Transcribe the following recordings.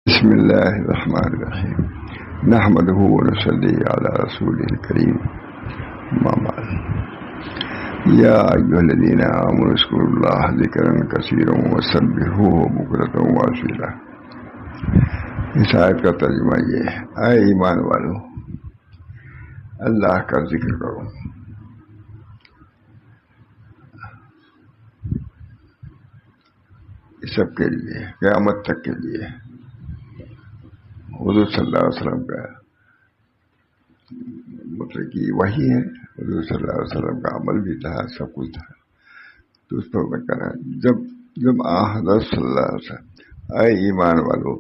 بسم الله الرحمن الرحيم نحمده ونصلي على رسوله الكريم ما بعد يا أيها الذين آمنوا اذكروا الله ذكرا كثيرا وسبحوه بكرة وأصيلا. اس آیت کا ترجمہ یہ ہے: اے ایمان والو، اللہ کا ذکر کرو، یہ سب کے لیے، قیامت تک کے لیے. حضور صلی اللہ علیہ وسلم کا مطلب کہ وہی ہے. حضور صلی اللہ علیہ وسلم کا عمل بھی تھا، سب کچھ تھا. تو اس پر میں کہنا، جب حضرت صلی اللہ علیہ وسلم اے ایمان والو،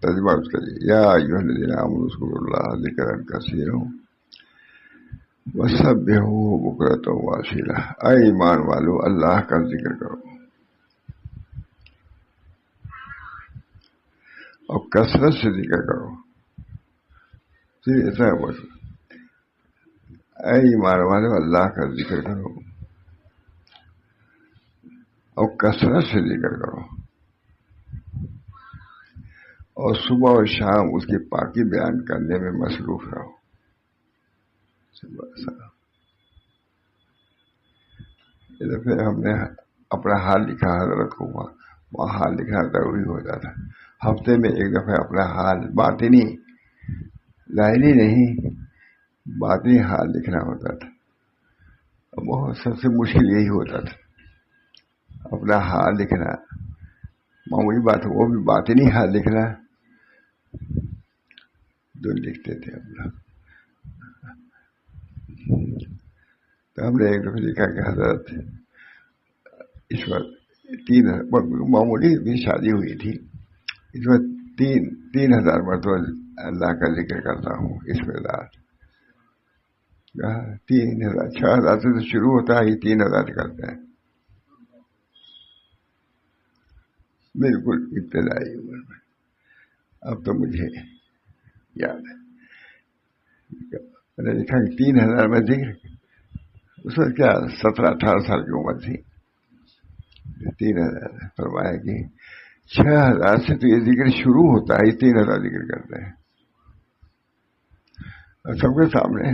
ترجمہ اس کا یا ایھا الذین آمنوا اذکروا اللہ ذکرا کثیرا وسبحوہ بکرۃ واصیلا. اے ایمان والو، اللہ کا ذکر کرو اور کثرت سے ذکر کرو. ایسا ہے بس، اے ایمان والو، اللہ کا ذکر کرو اور کثرت سے ذکر کرو، اور صبح اور شام اس کی پاکی بیان کرنے میں مصروف رہو. اس دفعہ ہم نے اپنا حال لکھا، حضرت کو وہاں حال لکھنا ضروری ہوتا تھا. ہفتے میں ایک دفعہ اپنا حال، باطنی ظاہری نہیں، باطنی حال لکھنا ہوتا تھا. بہت سب سے مشکل یہی ہوتا تھا، اپنا حال لکھنا. معمولی بات وہ بھی باطنی حال لکھنا جو لکھتے تھے اپنا. تو ہم نے ایک دفعہ لکھا کہ حضرت اس وقت معمولی بھی شادی ہوئی تھی، اس وقت 3000 مرتبہ اللہ کا ذکر کرتا ہوں اس میں رات. 3000 6000 سے تو شروع ہوتا ہے، 3000 کرتے ہیں. بالکل ابتدائی عمر میں. اب تو مجھے یاد ہے میں نے لکھا کہ 3000 میں ذکر، اس وقت کیا 17-18 سال کی عمر تھی. 3000 فرمایا کہ 6000 سے تو یہ ذکر شروع ہوتا ہے، 3000 ذکر کرتے ہیں. اور سب کے سامنے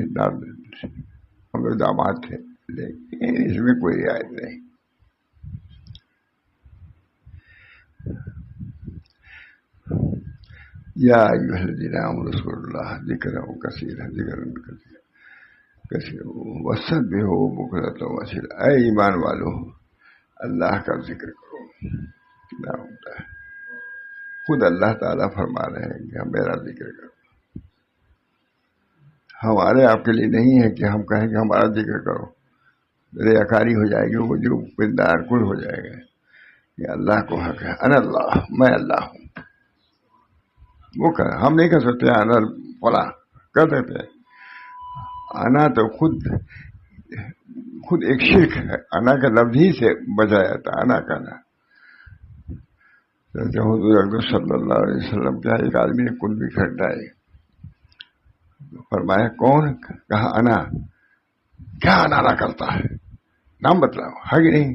ہم لوگ داماد تھے، لیکن اس میں کوئی رعایت نہیں. یا ایھا الذین آمنوا اذکروا اللہ ذکرا کثیرا وسبحوہ بکرۃ واصیلا. اے ایمان والو، اللہ کا ذکر کرو. کیا ہوتا ہے؟ خود اللہ تعالیٰ فرما رہے ہیں کہ میرا ذکر کرو. ہمارے آپ کے لیے نہیں ہے کہ ہم کہیں کہ ہمارا ذکر کرو، ریاکاری ہو جائے گی، وہ جو پندار کل ہو جائے گا. یہ اللہ کو حق ہے، انا اللہ، میں اللہ ہوں. وہ کہ ہم نہیں کہہ سکتے انا فلاں، کہہ دیتے ہیں. انا تو خود ایک شرک ہے. انا کا لفظ ہی سے بچا جاتا ہے انا کہنا. حضور اکرم صلی اللہ علیہ وسلم کیا ایک آدمی نے کل بھی کھٹائی، فرمایا کون؟ کہا انا. کیا انا کرتا ہے؟ نام بتلاؤ، ہے کہ نہیں؟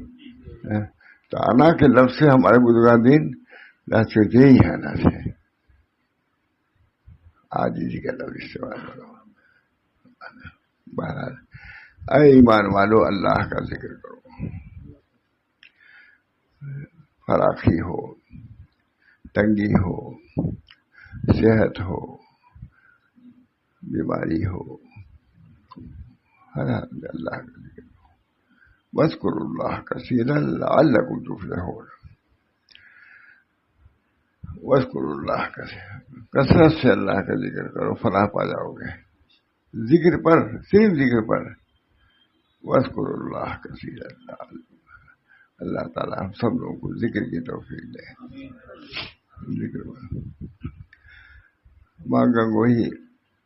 تو انا کے لفظ سے ہمارے بزرگان دین لہذا ہی ہے انا سے. آج اسی کا لفظ استعمال کرو. بہرحال اے ایمان والو، اللہ کا ذکر کرو. فراخی ہو، تنگی ہو، صحت ہو، بیماری ہو، ہر حال میں اللہ کا ذکر کرو. واذکروا اللہ کثیرا لعلکم تفلحون. واذکروا اللہ کثیرا، کثرت سے اللہ کا ذکر کرو، فلاح پا جاؤ گے. ذکر پر، صرف ذکر پر. واذکروا اللہ کثیرا. اللہ تعالیٰ ہم سب لوگوں کو ذکر کی توفیق دے. ذکر ماں گنگوہی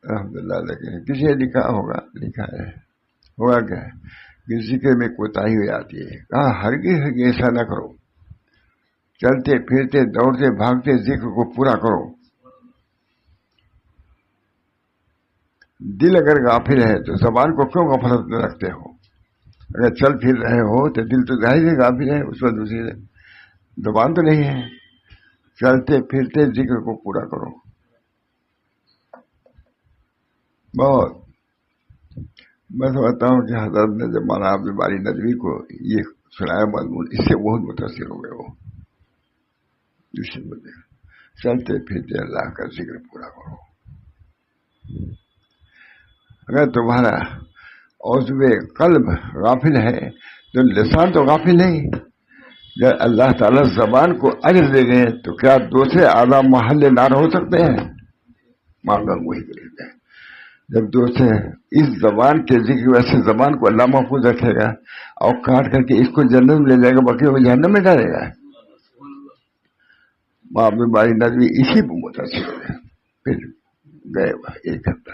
رحمۃ اللہ علیہ کسی نے لکھا ہوگا کیا کہ ذکر میں کوتاہی ہو جاتی ہے. کہا ہرگز ایسا نہ کرو، چلتے پھرتے دوڑتے بھاگتے ذکر کو پورا کرو. دل اگر غافل ہے تو زبان کو کیوں غفلت میں رکھتے ہو؟ اگر چل پھر رہے ہو تو دل تو ظاہر ہے غافل ہے، اس وقت دوسری زبان تو نہیں ہے. چلتے پھرتے ذکر کو پورا کرو. بہت میں سمجھتا ہوں کہ حضرت نے جب مولانا عبد الباری ندوی کو یہ سنایا مضمون، اس سے بہت متاثر ہو گئے. وہ دوسرے بندے چلتے پھرتے اللہ کا ذکر پورا کرو. اگر تمہارا عضو قلب غافل ہے تو لسان تو غافل نہیں. جب اللہ تعالیٰ زبان کو اجر دے گئے تو کیا دوسرے اعضاء محل نار ہو سکتے ہیں؟ معاملہ وہی کرے گا. جب دوسرے اس زبان کے ذکر ویسے زبان کو اللہ محفوظ رکھے گا اور کاٹ کر کے اس کو جنت میں لے جائے گا، باقی وہ جہنم میں ڈالے گا. معاملہ باری ندوی اسی پہ متاثر ہو گئے. پھر گئے ایک ہفتہ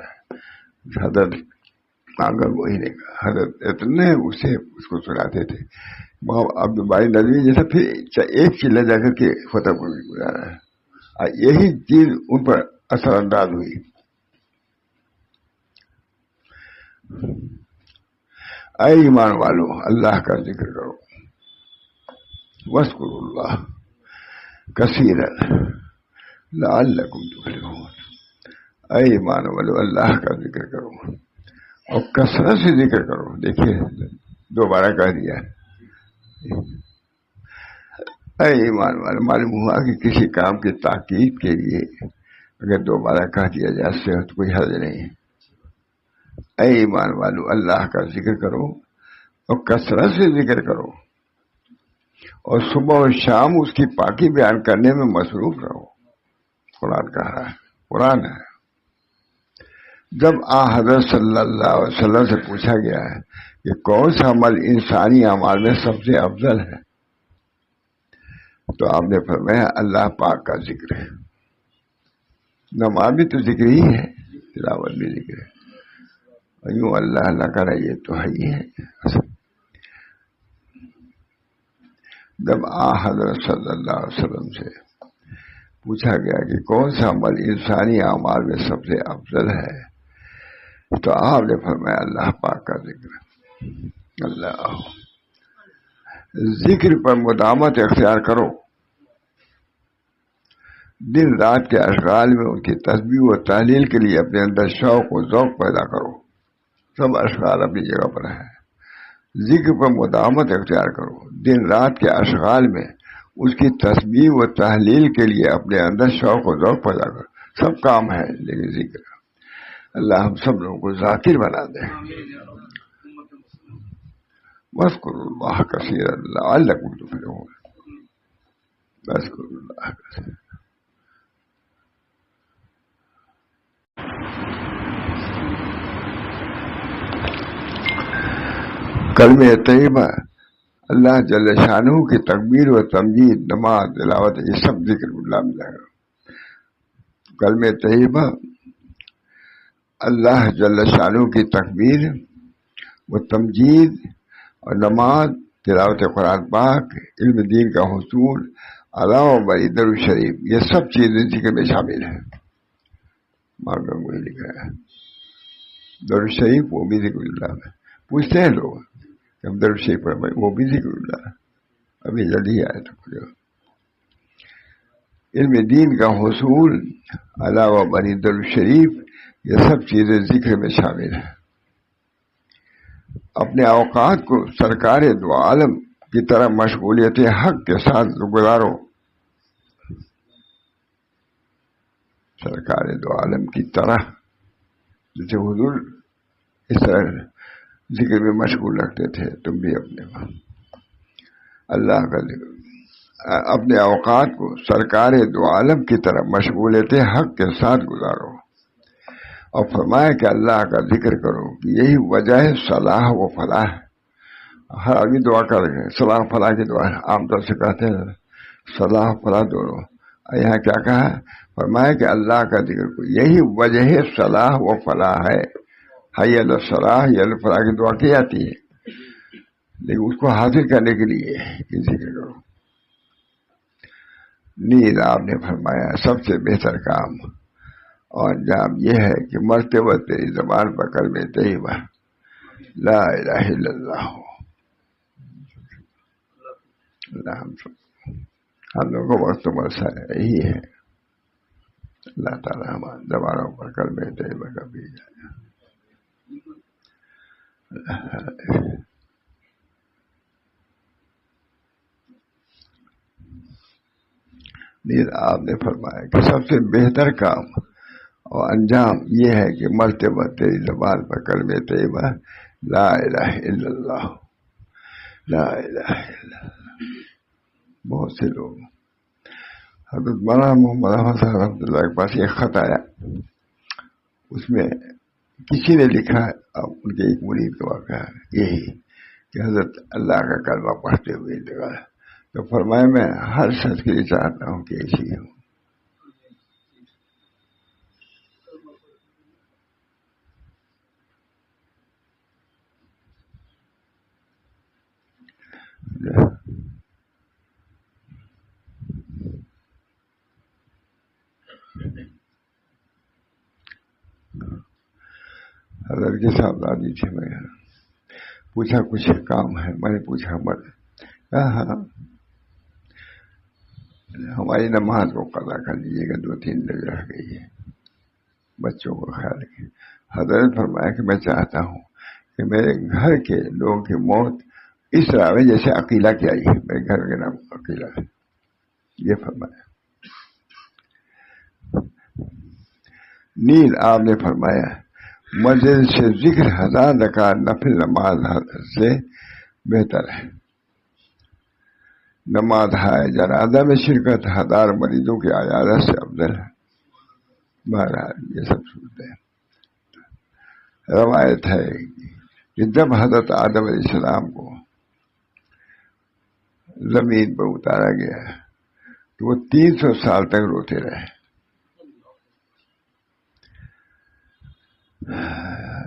حضرت آنگن وہی نے کہا، حضرت اتنے اس کو سناتے تھے. عبد الباری ندوی جیسا پھر ایک چیلے جا کر کے فتح کو بھی گزارا ہے، اور یہی چیز ان پر اثر انداز ہوئی. اے ایمان والو اللہ کا ذکر کرو، واذکروا اللہ کثیرا لعلکم تفلحون. اے ایمان والو اللہ کا ذکر کرو اور کثرت سے ذکر کرو. دیکھیے دوبارہ کہہ دیا. اے ایمان والو، معلوم ہوا کہ کسی کام کی تاکید کے لیے اگر دوبارہ کہہ دیا جائے اس سے تو کوئی حرج نہیں. اے ایمان والو اللہ کا ذکر کرو اور کثرت سے ذکر کرو، اور صبح و شام اس کی پاکی بیان کرنے میں مصروف رہو. قرآن کہا ہے، قرآن ہے. جب حضرت صلی اللہ علیہ وسلم سے پوچھا گیا ہے کہ کون سا عمل انسانی اعمال میں سب سے افضل ہے، تو آپ نے فرمایا اللہ پاک کا ذکر ہے. نماز بھی تو ذکر ہی ہے، تلاوت بھی ذکر ہے. یوں اللہ اللہ کرا یہ تو ہے ہی ہے. جب حضرت صلی اللہ علیہ وسلم سے پوچھا گیا کہ کون سا عمل انسانی اعمال میں سب سے افضل ہے، تو آپ نے فرمایا اللہ پاک کا ذکر. اللہ ذکر پر مداومت اختیار کرو. دن رات کے اشغال میں ان کی تسبیح و تحلیل کے لیے اپنے اندر شوق و ذوق پیدا کرو. سب اشغال اپنی جگہ پر ہے. ذکر پر مداومت اختیار کرو. دن رات کے اشغال میں اس کی تسبیح و تحلیل کے لیے اپنے اندر شوق و ذوق پیدا کرو. سب کام ہے لیکن ذکر. اللہ ہم سب لوگوں کو ذاکر بنا دے. واذکروا اللہ کثیرا لعلکم تفلحون. واذکروا اللہ کثیرا. کلمہ طیبہ، اللہ جل شانہ کی تکبیر و تمجید، نماز، تلاوت، یہ سب ذکر اللہ میں جائے گا. کلمہ طیبہ اللہ جل شانہ کی تکبیر و تمجید اور نماز، تلاوت قرآن پاک، علم دین کا حصول، علاوہ بری درود شریف، یہ سب چیزیں ذکر میں شامل ہیں. مانگا وہی لکھا ہے درود شریف، وہ بھی ذکر اللہ میں. پوچھتے ہیں لوگ ہم درود شریف پڑھ، وہ بھی ذکر اللہ. ابھی جلدی آئے تو علم دین کا حصول، علاوہ بری درود شریف، یہ سب چیزیں ذکر میں شامل ہیں. اپنے اوقات کو سرکار دو عالم کی طرح مشغولیت حق کے ساتھ گزارو. سرکار دو عالم کی طرح جیسے حضور اس طرح ذکر میں مشغول رکھتے تھے، تم بھی اپنے اللہ کا ذکر. اپنے اوقات کو سرکار دو عالم کی طرح مشغولیت حق کے ساتھ گزارو. اور فرمایا کہ اللہ کا ذکر کرو کہ یہی وجہ ہے صلاح و فلاح. ہر آدمی دعا کر رہے ہیں، صلاح فلاح کی دعا عام طور سے کہتے ہیں صلاح فلاح دونوں. یہاں کیا کہا؟ فرمایا کہ اللہ کا ذکر کرو یہی وجہ ہے صلاح و فلاح ہے. حی علی الصلاح، حی علی الفلاح کی دعا کی جاتی ہے، لیکن اس کو حاصل کرنے کے لیے یہ ذکر کرو. نیز آپ نے فرمایا سب سے بہتر کام اور انجام یہ ہے کہ مرتے وقت تیری زبان پر کلمہ طیبہ لا الہ الا اللہ ہو. اللہ ہم سب ہم لوگوں کو وقت مرسا یہی ہے. اللہ تعالیٰ ہمارے زبانوں پر کلمہ طیبہ کا بیج ہے. نیز آپ نے فرمایا کہ سب سے بہتر کام اور انجام یہ ہے کہ مرتے وقت تیری زبان پر کلمہ طیبہ لا الہ الا اللہ، لا الہ الا اللہ. بہت سے لوگ حضرت مولانا محمد احمد صاحب رحمۃ اللہ کے پاس ایک خط آیا، اس میں کسی نے لکھا، ان کے ایک مرید کا واقعہ یہی کہ حضرت اللہ کا کلمہ پڑھتے ہوئے انتقال. تو فرمایا میں ہر شخص کے لیے چاہتا ہوں کہ ایسی ہوں. حضرت کے صاحب دادی تھے، میں پوچھا کچھ کام ہے؟ میں نے پوچھا مت. ہاں ہماری نماز کو قضا کر لیجیے گا، 2-3 دن رہ گئی ہے، بچوں کو خیال رکھیے. حضرت فرمایا کہ میں چاہتا ہوں کہ میرے گھر کے لوگوں کی موت اس طرح ہے جیسے عقیلہ کی آئی ہے. میرے گھر کے نام عقیلہ ہے. یہ فرمایا. نیل آپ نے فرمایا مسجد سے ذکر 1000 رکعت نفل نماز سے بہتر ہے. نماز ہائے جنازہ میں شرکت 1000 مریضوں کی عیادت سے افضل ہے. بہرحال یہ سب سنتے ہیں. روایت ہے کہ جب حضرت آدم علیہ السلام کو زمین پر اتارا گیا تو وہ 300 سال تک روتے رہے.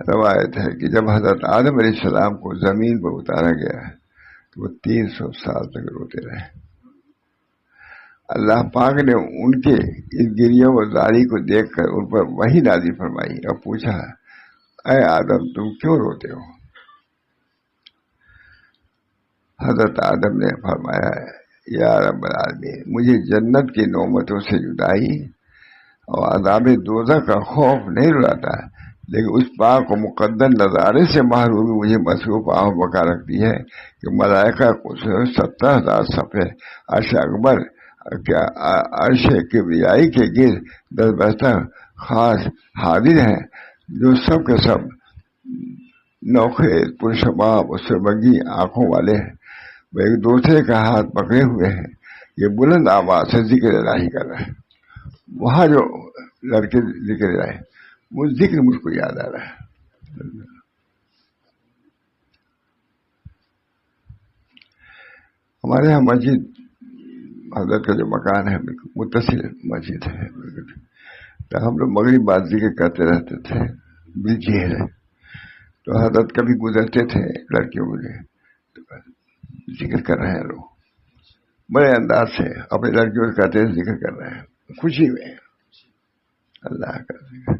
روایت ہے کہ جب حضرت آدم علیہ السلام کو زمین پر اتارا گیا تو وہ 300 سال تک روتے رہے. اللہ پاک نے ان کے اس گریہ و زاری کو دیکھ کر ان پر وحی نازل فرمائی اور پوچھا، اے آدم تم کیوں روتے ہو؟ حضرت آدم نے فرمایا، یا رب العالمین مجھے جنت کی نعمتوں سے جدائی اور عذاب دوزخ کا خوف نہیں رلاتا، لیکن اس پاک و مقدر نظارے سے محرومی مجھے مصروف آہ بکا رکھتی ہے کہ ملائکہ کو 70,000 صفحے عرش اکبر کیا عرش کبریائی کے گرد 10 بستر خاص حاضر ہیں، جو سب کے سب نوخے پرشباب اور سرمگی آنکھوں والے ہیں. وہ ایک دوسرے کا ہاتھ پکڑے ہوئے ہیں. یہ بلند آواز سے ذکر الہی کر رہا ہے. وہاں جو لڑکے ذکر الہی، وہ ذکر مجھ کو یاد آ رہا ہے. ہمارے یہاں مسجد حضرت کا جو مکان ہے متصل مسجد ہے، تو ہم لوگ مغرب بعد ذکر کرتے رہتے تھے بالجہر. تو حضرت کبھی گزرتے تھے لڑکیوں کے لیے، تو ذکر کر رہے ہیں لوگ بڑے انداز سے اپنی لڑکیوں سے کہتے ہیں ذکر کر رہے ہیں خوشی میں. اللہ کا ذکر،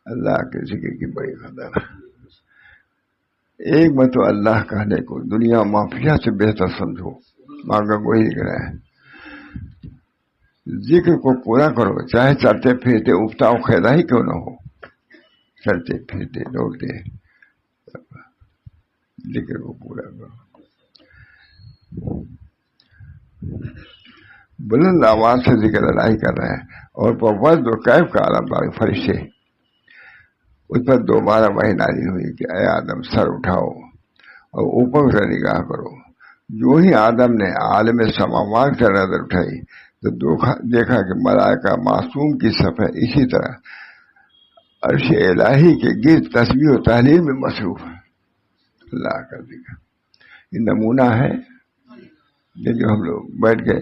اللہ کے ذکر کی بڑی قدر. ایک میں تو اللہ کہنے کو دنیا مافیا سے بہتر سمجھو. مانگا وہی لکھ رہا ہے، ذکر کو پورا کرو چاہے چلتے پھرتے افتاؤ خیدا ہی کیوں نہ ہو. چلتے پھرتے دوڑتے ذکر کو پورا کرو. بلند آواز سے ذکر الہی کر رہے ہیں. اور وزد و کیف کا عالم دار فرشتے، اس پر دوبارہ وحی نازل ہوئی کہ اے آدم سر اٹھاؤ اور اوپر سے نگاہ کرو. جو ہی آدم نے عالم سماوات سے نظر اٹھائی تو دیکھا کہ ملائکہ معصوم کی صفحہ اسی طرح عرش الہی کے گرد تسبیح و تحلیل میں مصروف ہے. اللہ کا ذکر یہ نمونہ ہے. لیکن ہم لوگ بیٹھ کے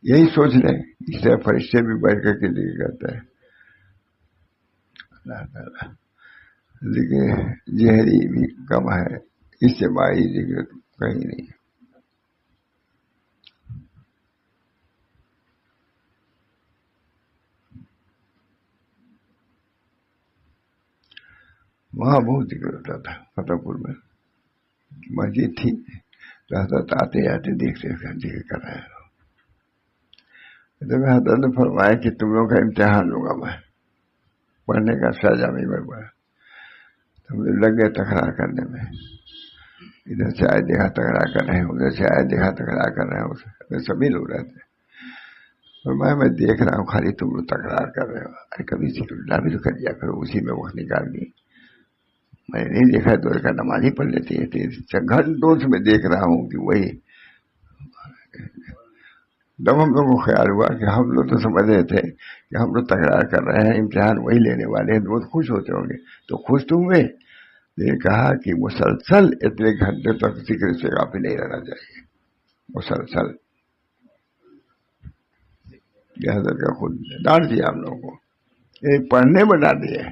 یہی سوچ لیں، اس طرح فرشتے بھی بیٹھ کر کے ذکر کرتا ہے. اللہ تعالیٰ ذکر جہری بھی کم ہے، اجتماعی ذکر کہیں نہیں. وہاں بہت ذکر ہوتا تھا. فتح پور میں مسجد تھی تو حضرت آتے آتے دیکھتے کر رہے ہیں. تو حضرت نے فرمایا کہ تم لوگوں کا امتحان ہوگا میں پڑھنے کا سجا نہیں بڑھ پایا. تم لگ گئے تکرار کرنے میں, ادھر سے آئے دیکھا تکرار کر رہے ہیں, ادھر سے آئے دیکھا تکرار کر رہے ہیں, سبھی لوگ رہتے ہیں. فرمایا میں دیکھ رہا ہوں خالی تم لوگ تکرار کر رہے ہو, ارے کبھی ذکر اللہ بھی تو کر دیا کرو, اسی میں وقت نکال دی. میں نے نہیں دیکھا تو کا نماز ہی پڑھ لیتی ہے, گھنٹوں سے میں دیکھ رہا ہوں کہ وہی. جب ہم لوگوں کو خیال ہوا کہ ہم لوگ تو سمجھ رہے تھے کہ ہم لوگ تکرار کر رہے ہیں, امتحان وہی لینے والے ہیں, بہت خوش ہوتے ہوں گے. تو خوش تو ہوئے, نے کہا کہ مسلسل اتنے گھنٹے تک ذکر سے غافل نہیں رہنا چاہیے, مسلسل. یہ حضرت کا خود ڈانٹ دیا ہم لوگوں کو, یہ پڑھنے میں ڈانٹ دیا.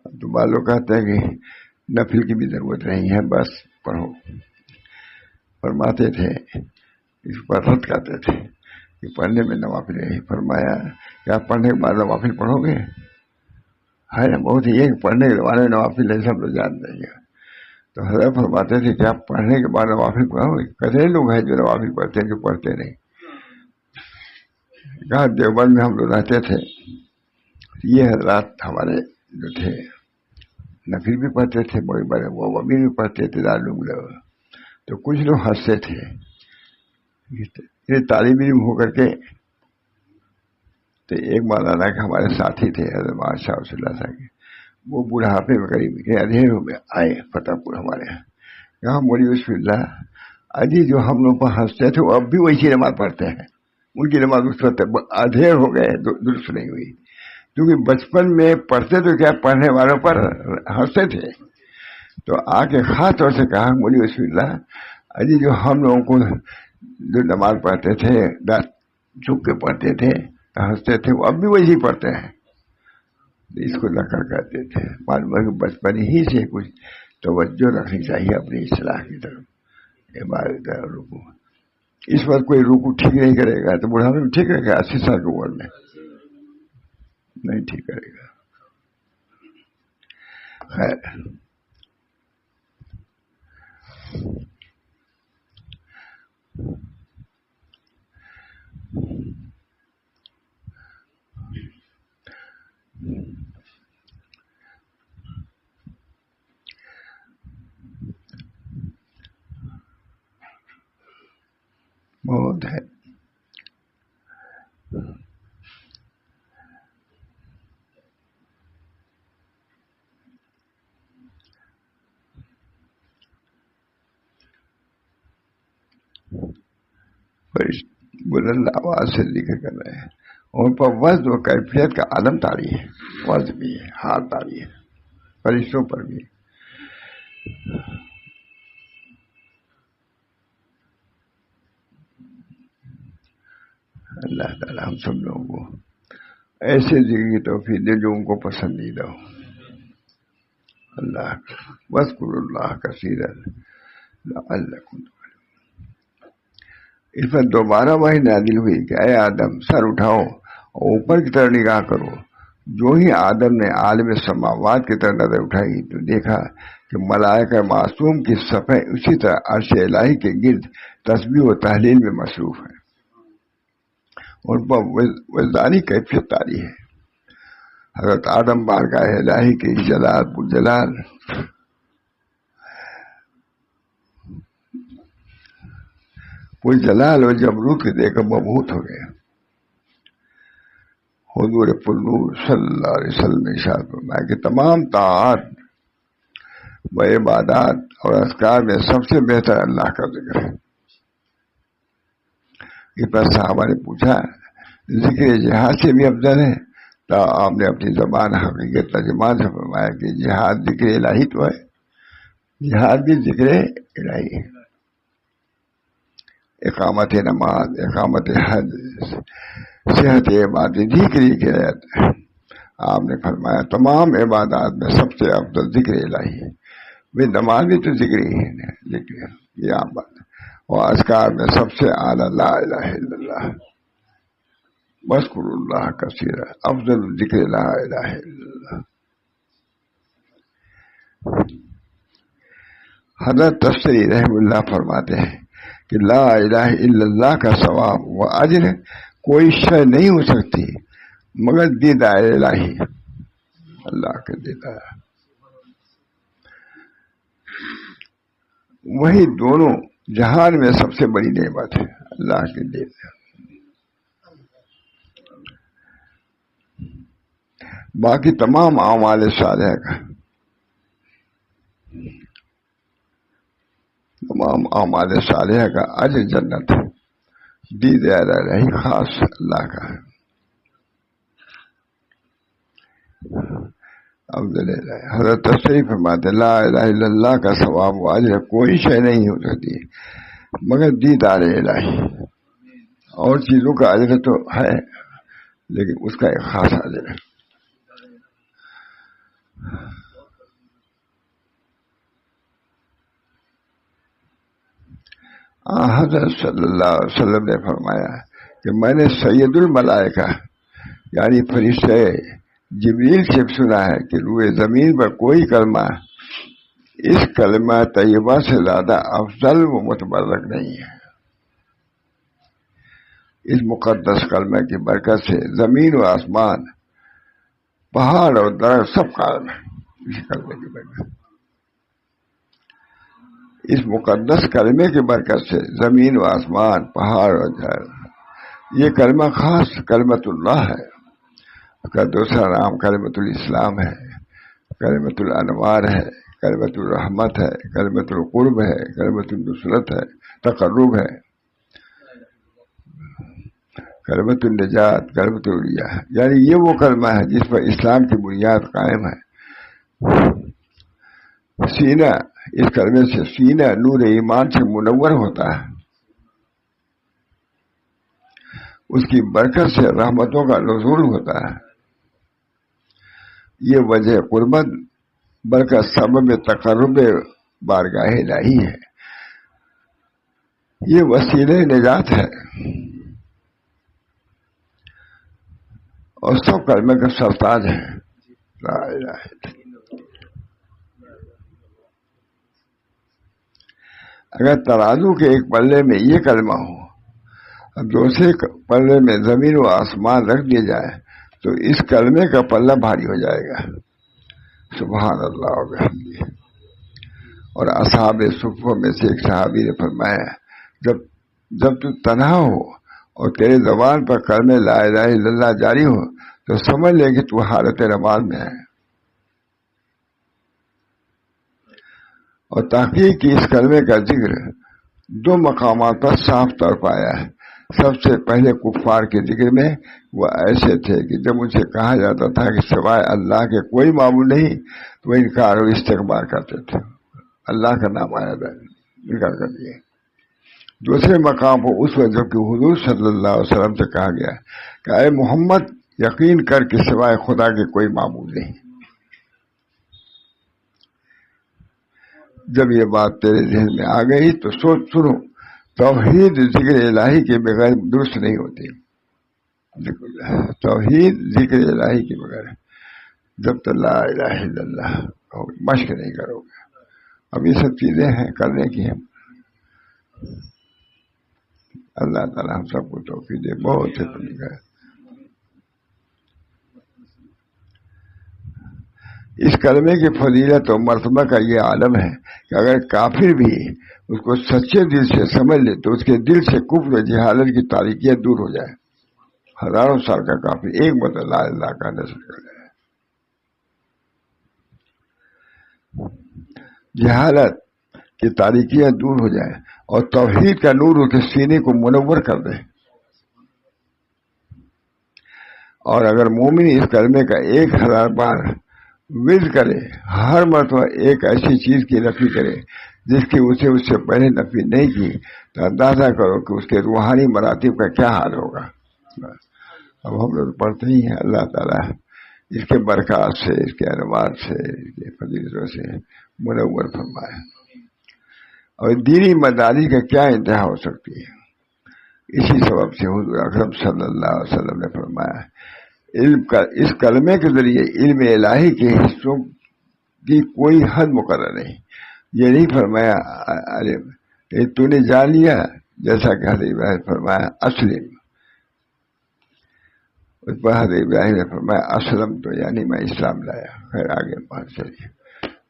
تو بالوں کہتے ہیں کہ نفل کی بھی ضرورت نہیں ہے, بس پڑھو. فرماتے تھے اس پر رد کرتے تھے کہ پڑھنے میں نوافل نہیں. فرمایا کہ آپ پڑھنے کے بعد نوافل پڑھو گے, ہے نا, بہت ہی ایک پڑھنے کے بعد نوافل ہے, سب لوگ جان دیں گے. تو حضرت فرماتے تھے کہ آپ پڑھنے کے بعد نوافل پڑھو گے. کتنے لوگ ہیں جو نوافل پڑھتے ہیں, جو پڑھتے نہیں. کہا دیوبند میں ہم لوگ رہتے تھے, یہ حضرات ہمارے جو تھے نفل بھی پڑھتے تھے, بڑے بڑے وہ امیر بھی پڑھتے تھے دارالعلوم لوگ. تو کچھ لوگ ہنستے تھے. یہ طالب علم ہو کر کے تو ایک مولانا کے ہمارے ساتھی تھے حضرت شاہ رسول اللہ صاحب کے, وہ بڑھاپے میں قریب اندھیروں میں آئے فتح پور ہمارے یہاں مولی بسم اللہ اجی جو ہم لوگ پر ہنستے تھے وہ اب بھی ویسی نماز پڑھتے ہیں. ان کی نماز اس وقت ادھیر ہو گئے, درست نہیں ہوئی, کیونکہ بچپن میں پڑھتے تو کیا پڑھنے والوں پر ہنستے تھے. تو آ کے خاص طور سے کہا مولی بسم اللہ اجی جو ہم لوگوں کو جو نماز پڑھتے تھے جھک کے پڑھتے تھے ہنستے تھے, وہ اب بھی ویسے ہی پڑھتے ہیں. اس کو لکڑ کہتے تھے. معلوم ہے کہ بچپن ہی سے کچھ توجہ رکھنی چاہیے اپنی اصلاح کی طرف, عبادت اور رکوع. اس وقت کوئی رکوع ٹھیک نہیں کرے گا تو بڑھاپے میں ٹھیک رہے گا, 80 سال کی عمر میں نہیں ٹھیک کرے گا. خیر بہت ہے. بلند آواز سے ذکر کر رہے ہیں, اور ان پر وزن و کیفیت کا عالم طاری ہے, وزن بھی ہے, حال طاری ہے, فرشتوں پر بھی. اللہ تعالی ہم سب لوگوں کو ایسے ذکر کی توفیق دے جو ان کو پسندیدہ ہو. اللہ واذکروا اللہ کثیرا لعلکم. اس پر دوبارہ وہی نازل ہوئی کہ اے آدم سر اٹھاؤ اور اوپر کی طرف نگاہ کرو. جو ہی آدم نے عالم سماوات کی طرف نظر اٹھائی تو دیکھا کہ ملائکہ معصوم کی صفیں اسی طرح عرش الہی کے گرد تسبیح و تحلیل میں مصروف ہیں. ان پر وجدانی کیفیت طاری ہے. حضرت آدم بارگاہ الہی کے جلال بلجلال پور جلال اور جبروت کے دیکھ کر مبہوت ہو گئے. حضور پرنور صلی اللہ علیہ وسلم نے ارشاد فرمایا کہ تمام طاعات و عبادات اور اذکار میں سب سے بہتر اللہ کا ذکر ہے. اس پر صحابہ نے پوچھا ذکر جہاد سے بھی افضل ہے؟ تو آپ نے اپنی زبان حقیقت ترجمان سے فرمایا کہ جہاد ذکر الہی تو ہے, جہاد بھی ذکر الہی ہے. اقامت نماز, اقامت حج, صحت عبادت ذکر کی رہتا ہے. آپ نے فرمایا تمام عبادات میں سب سے افضل ذکر الہی ہے. بھائی نماز بھی تو ذکر ہی ہے, ذکر یہ عام بات ہے. اور اذکار میں سب سے اعلیٰ لا الہ الا اللہ, واذکروا اللہ کثیرا, افضل ذکر لا الہ الا اللہ. حضرت تفسیری رحم اللہ فرماتے ہیں کہ لا الہ الا اللہ کا ثواب و اجر کوئی شے نہیں ہو سکتی مگر دیدار الہی، اللہ کے دیدار، وہی دونوں جہان میں سب سے بڑی نعمت ہے، اللہ کے دیدار۔ باقی تمام اعمال صالحہ کا، تمام اعمال صالحہ کا اجر جنت ہے، دیدار الہی خاص اللہ کا ہے۔ عبداللہ حضرت تفسیر فرماتے لا الہ الا اللہ کا ثواب و اجر کوئی شے نہیں ہو سکتی مگر دیدار الہی، اور چیزوں کا اجر تو ہے لیکن اس کا ایک خاص اجر ہے۔ حضرت صلی اللہ علیہ وسلم نے فرمایا کہ میں نے سید الملائکہ یعنی فرشتے جبریل سے سنا ہے کہ روئے زمین پر کوئی کلمہ اس کلمہ طیبہ سے زیادہ افضل و متبرک نہیں ہے۔ اس مقدس کلمہ کی برکت سے زمین و آسمان، پہاڑ اور درخت سب قائم ہے، اس کلمے کی برکت، اس مقدس کلمے کی برکت سے زمین و آسمان، پہاڑ اور درخت، یہ کلمہ خاص کلمت اللہ ہے۔ کا دوسرا نام کلمت الاسلام ہے، کلمت الانوار ہے، کلمت الرحمت ہے، کلمت القرب ہے، کلمت النصرت ہے، تقرب ہے، کلمت النجات، کلمت العلیہ، یعنی یہ وہ کلمہ ہے جس پر اسلام کی بنیاد قائم ہے۔ سینہ، اس کلمے سے سینہ نور ایمان سے منور ہوتا ہے، اس کی برکت سے رحمتوں کا نزول ہوتا ہے۔ یہ وجہ قربت برکت سبب تقرب بارگاہ الہی ہے، یہ وسیلہ نجات ہے، اور سب کلمے کا سرتاج ہے، لا الہ الا اللہ۔ اگر ترازو کے ایک پلے میں یہ کلمہ ہو اور دوسرے پلے میں زمین و آسمان رکھ دیا جائے تو اس کلمے کا پلہ بھاری ہو جائے گا، سبحان اللہ و بحمدہ۔ اور اصحاب صفوں میں سے ایک صحابی نے فرمایا جب تو تنہا ہو اور تیرے زبان پر کلمہ لا الہ الا اللہ جاری ہو تو سمجھ لے کہ تو حالت نماز میں ہے۔ اور تحقیق کی اس کلمے کا ذکر دو مقامات پر صاف طور پر آیا ہے۔ سب سے پہلے کفار کے ذکر میں وہ ایسے تھے کہ جب ان سے کہا جاتا تھا کہ سوائے اللہ کے کوئی معبود نہیں تو وہ انکار و استکبار کرتے تھے، اللہ کا نام آیا تھا انکار کر دیا۔ دوسرے مقام پر اس وقت جب کہ حضور صلی اللہ علیہ وسلم سے کہا گیا کہ اے محمد یقین کر کے سوائے خدا کے کوئی معبود نہیں۔ جب یہ بات تیرے ذہن میں آ گئی تو سوچ سنو، توحید ذکر الہی کے بغیر درست نہیں ہوتی، توحید ذکر الہی کے بغیر جب تک لا الہ الا اللہ مشق نہیں کرو گے۔ اب یہ سب چیزیں ہیں کرنے کی ہیں، اللہ تعالیٰ ہم سب کو توفیق دے، بہت سے طریقہ ہے۔ اس کلمے کی فضیلت اور مرتبہ کا یہ عالم ہے کہ اگر کافر بھی اس کو سچے دل سے سمجھ لے تو اس کے دل سے کفر و جہالت کی تاریکیت دور ہو جائے۔ ہزاروں سال کا کافر ایک مرتبہ لا الہ کا نذر کر جائے، جہالت کی تاریکیت دور ہو جائے اور توحید کا نور اس کے سینے کو منور کر دے۔ اور اگر مومن اس کلمے کا 1000 بار ورد کرے، ہر مرتبہ ایک ایسی چیز کی نفی کرے جس کی اسے اس سے پہلے نفی نہیں کی، تو اندازہ کرو کہ اس کے روحانی مراتب کا کیا حال ہوگا۔ اب ہم لوگ پڑھتے ہی ہیں، اللہ تعالیٰ اس کے برکات سے، اس کے انوار سے، اس کے فضیلتوں سے منور فرمائے۔ اور دینی مداری کا کیا انتہا ہو سکتی ہے۔ اسی سبب سے حضور اکرم صلی اللہ علیہ وسلم نے فرمایا علم کا اس کلمے کے ذریعے علم الہی کے حصوں کی کوئی حد مقرر نہیں، یہ نہیں فرمایا ارے کہ تو نے جان لیا، جیسا کہ حضرت ابراہیم نے فرمایا اسلم، اس پر حضرت ابراہیم نے فرمایا اسلم تو یعنی میں اسلام لایا. خیر آگے بات چلیے.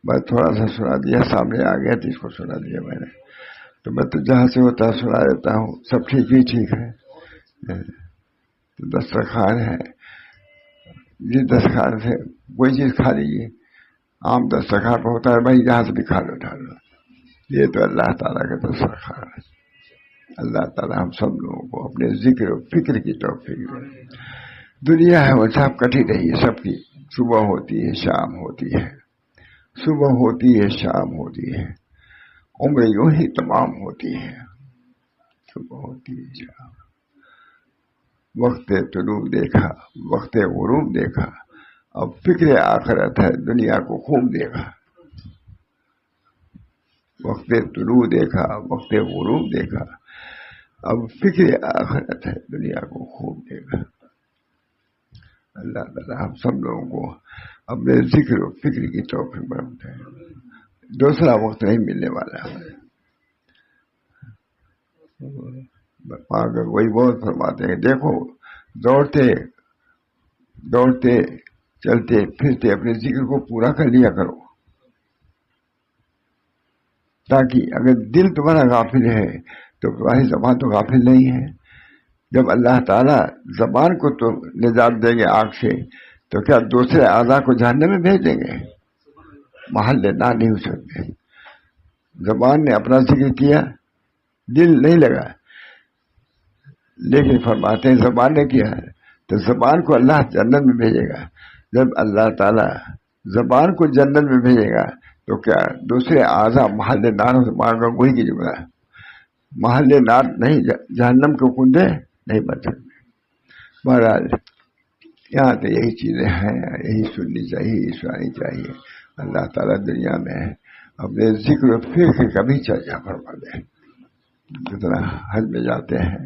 بس تھوڑا سا سنا دیا، سامنے آ گیا تو اس کو سنا دیا میں نے. تو میں تو جہاں سے ہوتا سنا دیتا ہوں. سب ٹھیک ہی ٹھیک ہے. تو دسترخوان ہے، جس دسترخوان سے کوئی چیز کھا لیجیے. عام دسترخوان پہ ہوتا ہے بھائی جہاں سے بھی کھا لو ڈال لو. یہ تو اللہ تعالیٰ کا دسترخوان ہے. اللہ تعالیٰ ہم سب لوگوں کو اپنے ذکر و فکر کی توفیق دے. دنیا ہے وہ سب کٹھی رہی ہے سب کی. صبح ہوتی ہے شام ہوتی ہے، صبح ہوتی ہے شام ہوتی ہے، عمر یوں ہی تمام ہوتی ہے. صبح ہوتی ہے شام، وقت طلوع دیکھا، وقت غروب دیکھا، اب فکر آخرت ہے دنیا کو خوب دیکھا. وقت طلوع دیکھا، وقت غروب دیکھا، اب فکر آخرت ہے دنیا کو خوب دیکھا. اللہ تعالیٰ ہم سب لوگوں کو اپنے ذکر و فکر کی توفیق بخشے. دوسرا وقت نہیں ملنے والا ہے. وہی بہت فرماتے ہیں دیکھو دوڑتے دوڑتے چلتے پھرتے اپنے ذکر کو پورا کر لیا کرو، تاکہ اگر دل تمہارا غافل ہے تو تمہاری زبان تو غافل نہیں ہے. جب اللہ تعالیٰ زبان کو تو نجات دیں گے آگ سے، تو کیا دوسرے اعضاء کو جہنم میں بھیج دیں گے؟ محل نہ نہیں ہو سکتے. زبان نے اپنا ذکر کیا، دل نہیں لگا، لیکن فرماتے ہیں زبان نے کیا ہے تو زبان کو اللہ جنت میں بھیجے گا. جب اللہ تعالیٰ زبان کو جنت میں بھیجے گا تو کیا دوسرے اعضاء محل نار مانگا گوئی کی جملہ محل نار نہیں، جہنم کے کندے نہیں بن سکتے. مہاراج یہاں تو یہی چیزیں ہیں، یہی سننی چاہیے، یہی سنانی چاہیے. اللہ تعالیٰ دنیا میں اپنے ذکر و فکر کا بھی چرچا فرما دے. جتنا حج میں جاتے ہیں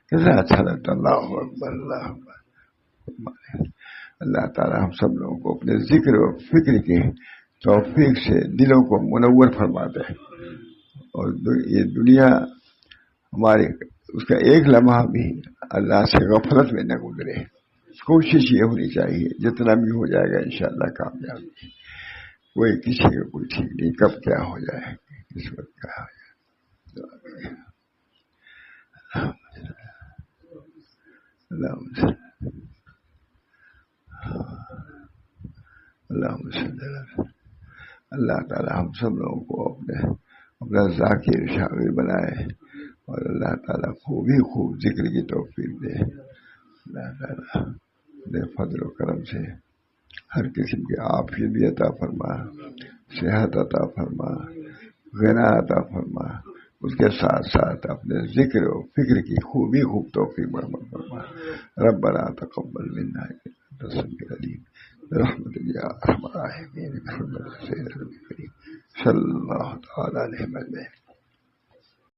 کتنا اچھا لگتا. اللہ اکبر اللہ اکبر. اللہ تعالیٰ ہم سب لوگوں کو اپنے ذکر و فکر کی توفیق سے دلوں کو منور فرما دے. اور یہ دنیا ہماری اس کا ایک لمحہ بھی اللہ سے غفلت میں نہ گزرے. کوشش یہ ہونی چاہیے جتنا بھی ہو جائے گا انشاءاللہ کامیاب. کوئی کسی کا کوئی ٹھیک نہیں کب کیا ہو جائے، کس وقت کیا ہو جائے. اللہ تعالیٰ ہم سب لوگوں کو اپنا ذاکر شاگرد بنائے اور اللہ تعالیٰ خوب ذکر کی توفیق دے. اللہ تعالیٰ دے فضل و کرم سے ہر قسم کی عافیت بھی عطا فرما، صحت عطا فرما، غنا عطا فرما. اس کے ساتھ ساتھ اپنے ذکر و فکر کی خوب توفیق فرما. ربنا تقبل منا انک انت السمیع العلیم برحمتک یا ارحم الراحمین. صلی اللہ تعالی علیہ وسلم.